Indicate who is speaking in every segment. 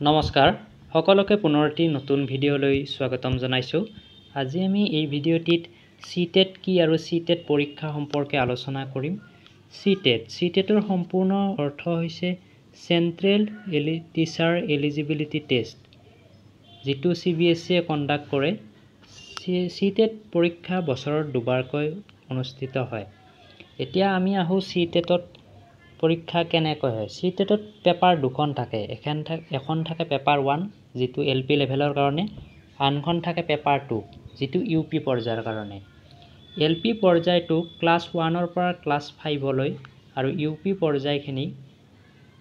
Speaker 1: নমস্কাৰ সকলোকে পুনৰ এটি নতুন ভিডিঅ'লৈ স্বাগতম জনাইছোঁ। আজি আমি এই ভিডিঅ'টিত CTET কি আৰু CTET পৰীক্ষা সম্পৰ্কে আলোচনা কৰিম। CTETৰ সম্পূৰ্ণ অৰ্থ হৈছে চেণ্ট্ৰেল টিচাৰ এলিজিবিলিটি টেষ্ট, যিটো CBSE কণ্ডাক্ট কৰে। CTET পৰীক্ষা বছৰত দুবাৰকৈ অনুষ্ঠিত হয়। এতিয়া আমি আহোঁ CTETত পৰীক্ষা কেনেকৈ হয়। CTETত পেপাৰ দুখন থাকে। এখন থাকে পেপাৰ 1 যিটো LP লেভেলৰ কাৰণে, আনখন থাকে পেপাৰ 2 যিটো UP পৰ্যায়ৰ কাৰণে। LP পৰ্যায়টো ক্লাছ 1ৰ পৰা ক্লাছ 5লৈ আৰু UP পৰ্যায়খিনি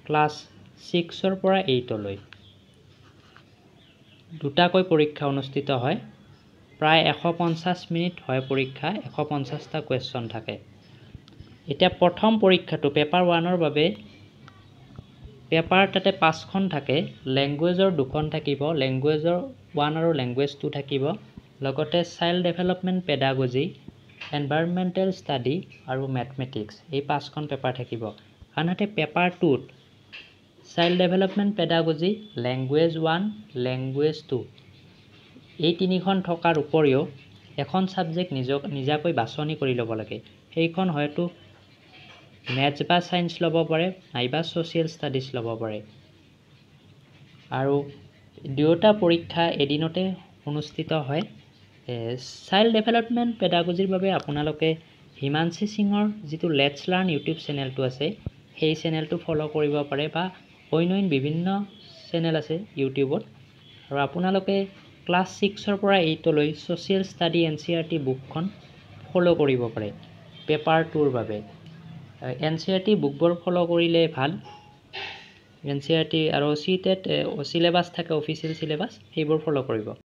Speaker 1: ক্লাছ 6ৰ পৰা 8লৈ দুটাকৈ পৰীক্ষা অনুষ্ঠিত হয়। প্ৰায় 150 মিনিট হয় পৰীক্ষা, 150টা কুৱেশ্যন থাকে। এতিয়া প্ৰথম পৰীক্ষাটো পেপাৰ 1ৰ বাবে পেপাৰ তাতে 5খন থাকে। লেংগুৱেজৰ 2খন থাকিব, লেংগুৱেজৰ 1 আৰু লেংগুৱেজ 2 থাকিব। লগতে child development pedagogy, environmental study আৰু মেথমেটিক্স, এই 5খন পেপাৰ থাকিব। আনহাতে পেপাৰ 2ত child development pedagogy, language 1, language 2 এই 3খন থকাৰ উপৰিও এখন ছাবজেক্ট নিজাকৈ বাছনি কৰি ল'ব লাগে। সেইখন হয়তো মেথছ বা ছায়েন্স ল'ব পাৰে, নাইবা ছ'চিয়েল ষ্টাডিজ ল'ব পাৰে। আৰু দুয়োটা পৰীক্ষা এদিনতে অনুষ্ঠিত হয়। চাইল্ড ডেভেলপমেণ্ট পেডাগজিৰ বাবে আপোনালোকে হিমাংশী সিঙৰ যিটো লেটছ লাৰ্ণ ইউটিউব চেনেলটো আছে, সেই চেনেলটো ফ'ল' কৰিব পাৰে, বা অন্য বিভিন্ন চেনেল আছে ইউটিউবত। আৰু আপোনালোকে ক্লাছ 6ৰ পৰা 8লৈ ছ'চিয়েল ষ্টাডি NCERT বুকখন ফ'ল' কৰিব পাৰে পেপাৰ 2ৰ বাবে। NCERT বুকবোৰ ফ'ল' কৰিলে ভাল। NCERT আৰু CTET চিলেবাছ থাকে, অফিচিয়েল চিলেবাছ, সেইবোৰ ফ'ল' কৰিব।